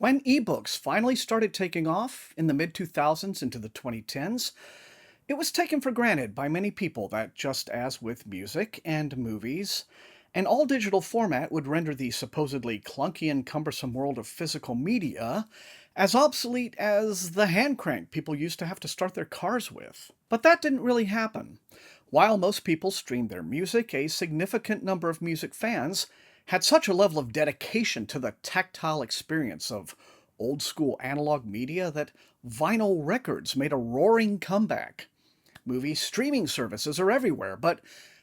When ebooks finally started taking off in the mid 2000s into the 2010s, it was taken for granted by many people that, just as with music and movies, an all digital format would render the supposedly clunky and cumbersome world of physical media as obsolete as the hand crank people used to have to start their cars with. But that didn't really happen. While most people streamed their music, a significant number of music fans had such a level of dedication to the tactile experience of old school analog media that vinyl records made a roaring comeback. Movie streaming services are everywhere, but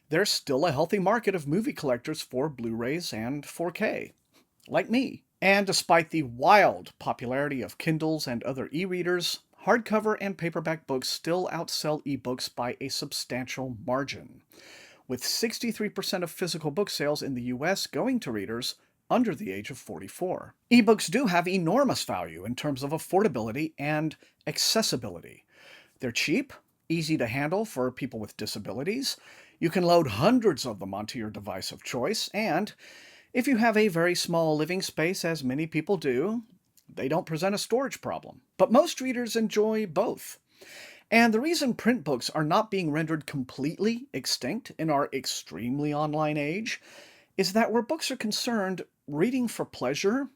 there's still a healthy market of movie collectors for Blu-rays and 4K, like me. And despite the wild popularity of Kindles and other e-readers, hardcover and paperback books still outsell ebooks by a substantial margin, with 63% of physical book sales in the US going to readers under the age of 44. Ebooks do have enormous value in terms of affordability and accessibility. They're cheap, easy to handle for people with disabilities. You can load hundreds of them onto your device of choice, and if you have a very small living space, as many people do, they don't present a storage problem. But most readers enjoy both. And the reason print books are not being rendered completely extinct in our extremely online age is that where books are concerned, reading for pleasure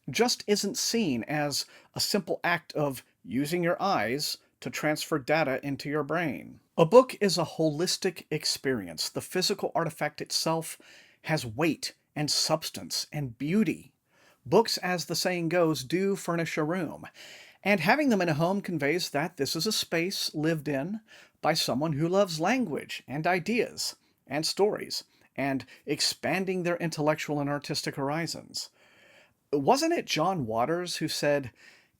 just isn't seen as a simple act of using your eyes to transfer data into your brain. A book is a holistic experience. The physical artifact itself has weight and substance and beauty. Books, as the saying goes, do furnish a room. And having them in a home conveys that this is a space lived in by someone who loves language and ideas and stories and expanding their intellectual and artistic horizons. Wasn't it John Waters who said,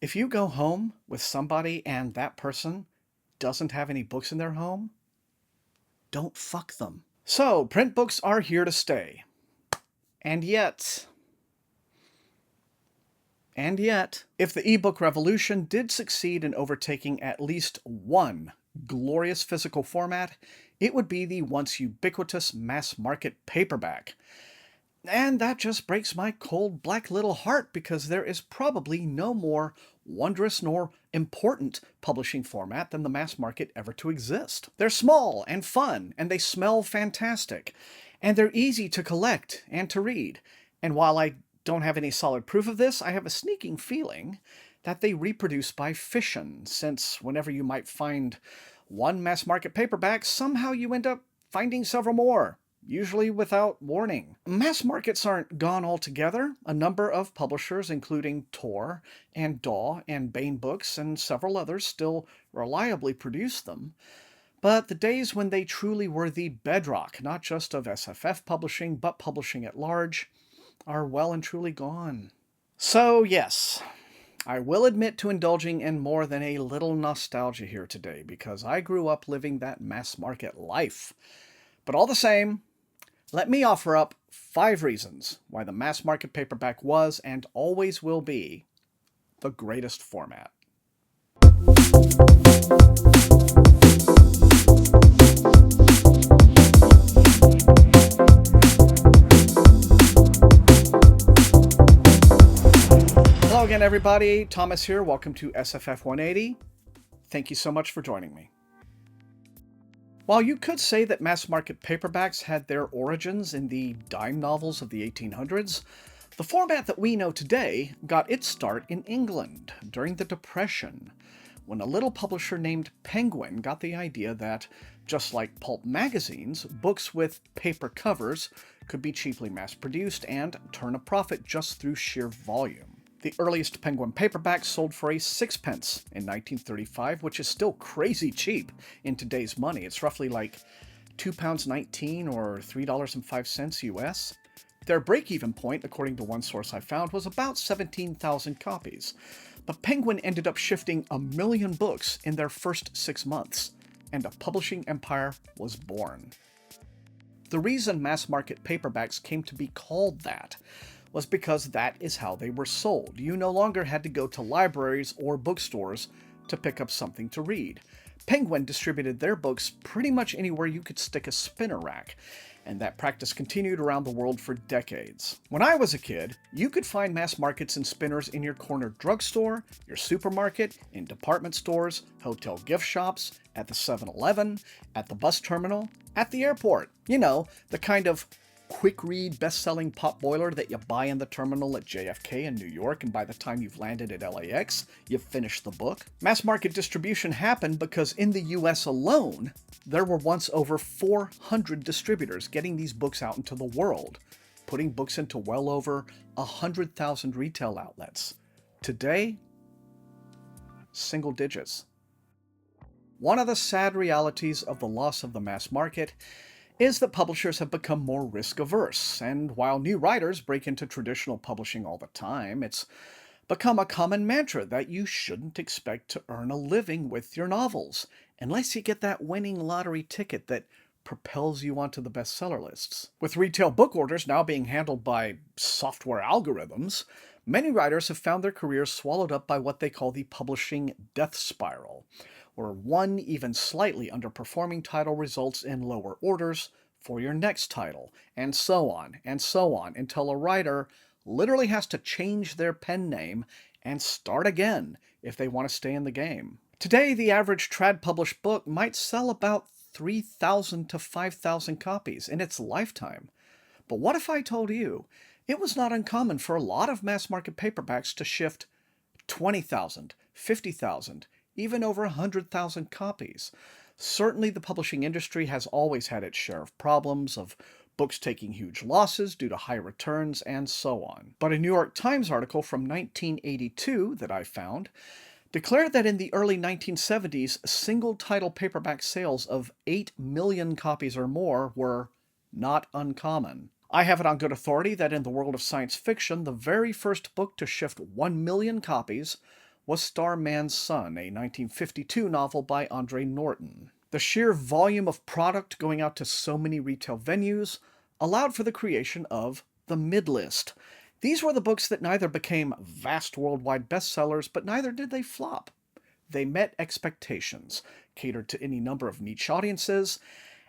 if you go home with somebody and that person doesn't have any books in their home, don't fuck them. So, print books are here to stay. And yet, if the ebook revolution did succeed in overtaking at least one glorious physical format, it would be the once ubiquitous mass-market paperback. And that just breaks my cold black little heart, because there is probably no more wondrous nor important publishing format than the mass market ever to exist. They're small and fun, and they smell fantastic, and they're easy to collect and to read. And while I don't have any solid proof of this, I have a sneaking feeling that they reproduce by fission, since whenever you might find one mass market paperback, somehow you end up finding several more, usually without warning. Mass markets aren't gone altogether. A number of publishers, including Tor and Daw and Baen Books and several others, still reliably produce them. But the days when they truly were the bedrock, not just of SFF publishing, but publishing at large, are well and truly gone. So yes, I will admit to indulging in more than a little nostalgia here today, because I grew up living that mass market life. But all the same, let me offer up 5 reasons why the mass market paperback was and always will be the greatest format. Hello again, everybody. Thomas here. Welcome to SFF 180. Thank you so much for joining me. While you could say that mass-market paperbacks had their origins in the dime novels of the 1800s, the format that we know today got its start in England during the Depression, when a little publisher named Penguin got the idea that, just like pulp magazines, books with paper covers could be cheaply mass-produced and turn a profit just through sheer volume. The earliest Penguin paperbacks sold for a sixpence in 1935, which is still crazy cheap in today's money. It's roughly like £2.19 or $3.05 US. Their break-even point, according to one source I found, was about 17,000 copies. But Penguin ended up shifting 1 million books in their first 6 months, and a publishing empire was born. The reason mass-market paperbacks came to be called that was because that is how they were sold. You no longer had to go to libraries or bookstores to pick up something to read. Penguin distributed their books pretty much anywhere you could stick a spinner rack. and that practice continued around the world for decades. When I was a kid, you could find mass markets and spinners in your corner drugstore, your supermarket, in department stores, hotel gift shops, at the 7-Eleven, at the bus terminal, at the airport. You know, the kind of quick-read, best-selling pot boiler that you buy in the terminal at JFK in New York, and by the time you've landed at LAX, you've finished the book. Mass market distribution happened because in the US alone, there were once over 400 distributors getting these books out into the world, putting books into well over 100,000 retail outlets. Today, single digits. One of the sad realities of the loss of the mass market is that publishers have become more risk-averse, and while new writers break into traditional publishing all the time, it's become a common mantra that you shouldn't expect to earn a living with your novels, unless you get that winning lottery ticket that propels you onto the bestseller lists. With retail book orders now being handled by software algorithms, many writers have found their careers swallowed up by what they call the publishing death spiral, where one even slightly underperforming title results in lower orders for your next title, and so on, until a writer literally has to change their pen name and start again if they want to stay in the game. Today, the average trad-published book might sell about 3,000 to 5,000 copies in its lifetime. But what if I told you it was not uncommon for a lot of mass-market paperbacks to shift 20,000, 50,000, even over 100,000 copies? Certainly the publishing industry has always had its share of problems, of books taking huge losses due to high returns, and so on. But a New York Times article from 1982 that I found declared that in the early 1970s, single-title paperback sales of 8 million copies or more were not uncommon. I have it on good authority that in the world of science fiction, the very first book to shift 1 million copies was Starman's Son, a 1952 novel by Andre Norton. The sheer volume of product going out to so many retail venues allowed for the creation of the mid-list. These were the books that neither became vast worldwide bestsellers, but neither did they flop. They met expectations, catered to any number of niche audiences,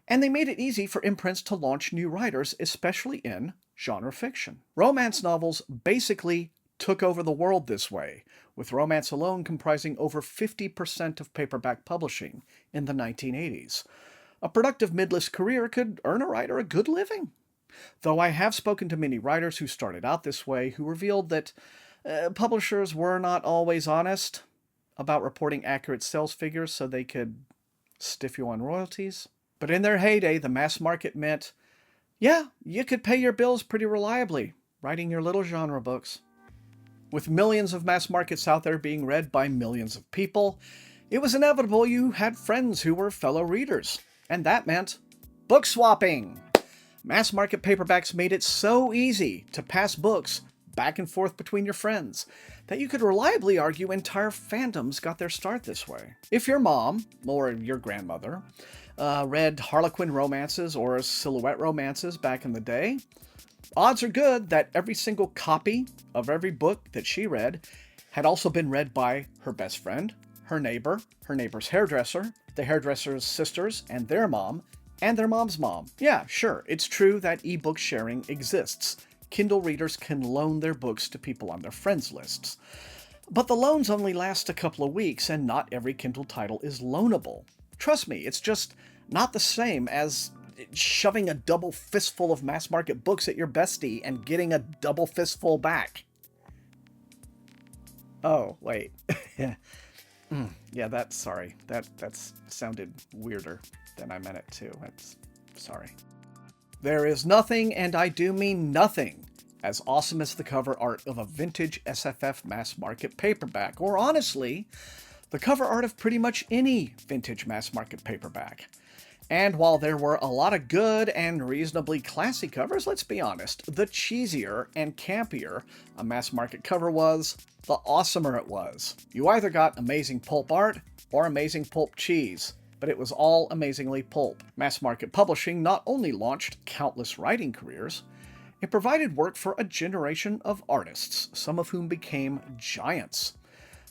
and they made it easy for imprints to launch new writers, especially in genre fiction. Romance novels basically took over the world this way, with romance alone comprising over 50% of paperback publishing in the 1980s. A productive mid-list career could earn a writer a good living. Though I have spoken to many writers who started out this way who revealed that publishers were not always honest about reporting accurate sales figures so they could stiff you on royalties. But in their heyday, the mass market meant, yeah, you could pay your bills pretty reliably writing your little genre books. With millions of mass markets out there being read by millions of people, it was inevitable you had friends who were fellow readers, and that meant book swapping. Mass market paperbacks made it so easy to pass books back and forth between your friends that you could reliably argue entire fandoms got their start this way. If your mom, or your grandmother, read Harlequin romances or silhouette romances back in the day, odds are good that every single copy of every book that she read had also been read by her best friend, her neighbor's hairdresser, the hairdresser's sisters, and their mom's mom. Yeah, sure, it's true that ebook sharing exists. Kindle readers can loan their books to people on their friends lists. But the loans only last a couple of weeks, and not every Kindle title is loanable. Trust me, it's just not the same as shoving a double fistful of mass market books at your bestie and getting a double fistful back. Oh, wait. Yeah, that sounded weirder than I meant it to. Sorry. There is nothing, and I do mean nothing, as awesome as the cover art of a vintage SFF mass market paperback, or honestly, the cover art of pretty much any vintage mass market paperback. And while there were a lot of good and reasonably classy covers, let's be honest, the cheesier and campier a mass market cover was, the awesomer it was. You either got amazing pulp art or amazing pulp cheese, but it was all amazingly pulp. Mass market publishing not only launched countless writing careers, it provided work for a generation of artists, some of whom became giants.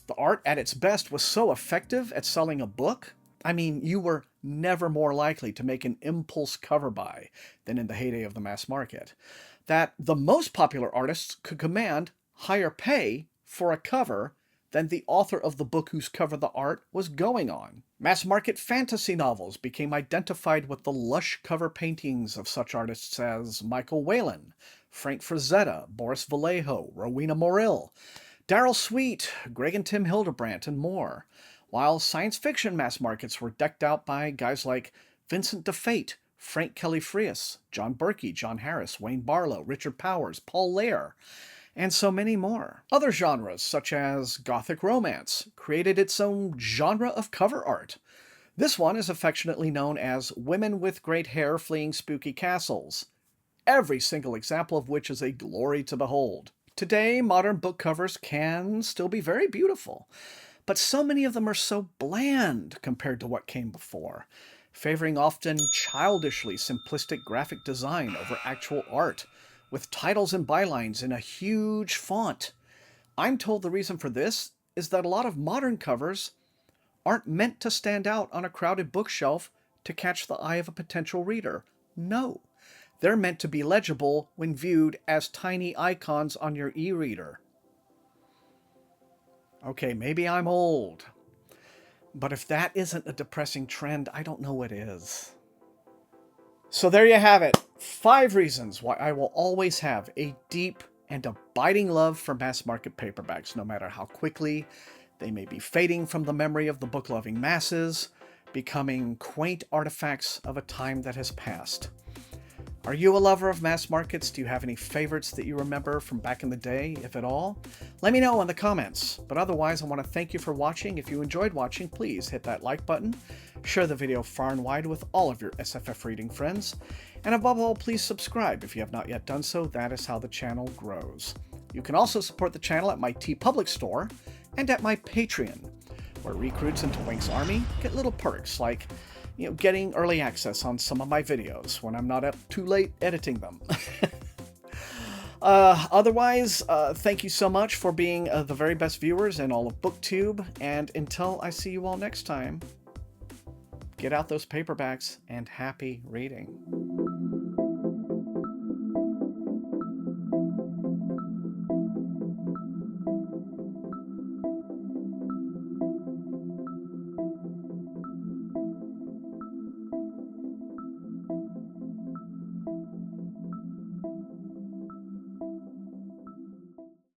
The art at its best was so effective at selling a book. I mean, you were never more likely to make an impulse cover buy than in the heyday of the mass market, that the most popular artists could command higher pay for a cover than the author of the book whose cover the art was going on. Mass market fantasy novels became identified with the lush cover paintings of such artists as Michael Whalen, Frank Frazetta, Boris Vallejo, Rowena Morrill, Darrell Sweet, Greg and Tim Hildebrandt, and more, while science fiction mass markets were decked out by guys like Vincent DeFate, Frank Kelly Frias, John Berkey, John Harris, Wayne Barlow, Richard Powers, Paul Lair, and so many more. Other genres, such as Gothic romance, created its own genre of cover art. This one is affectionately known as Women with Great Hair Fleeing Spooky Castles, every single example of which is a glory to behold. Today, modern book covers can still be very beautiful, but so many of them are so bland compared to what came before, favoring often childishly simplistic graphic design over actual art, with titles and bylines in a huge font. I'm told the reason for this is that a lot of modern covers aren't meant to stand out on a crowded bookshelf to catch the eye of a potential reader. No, they're meant to be legible when viewed as tiny icons on your e-reader. Okay, maybe I'm old, but if that isn't a depressing trend, I don't know what is. So there you have it. 5 reasons why I will always have a deep and abiding love for mass market paperbacks, no matter how quickly they may be fading from the memory of the book-loving masses, becoming quaint artifacts of a time that has passed. Are you a lover of mass markets? Do you have any favorites that you remember from back in the day, if at all? Let me know in the comments. But otherwise, I want to thank you for watching. If you enjoyed watching, please hit that like button, share the video far and wide with all of your SFF reading friends, and above all, please subscribe if you have not yet done so. That is how the channel grows. You can also support the channel at my TeePublic store and at my Patreon, where recruits into Wink's Army get little perks like getting early access on some of my videos when I'm not up too late editing them. Otherwise, thank you so much for being the very best viewers in all of BookTube, and until I see you all next time, get out those paperbacks and happy reading.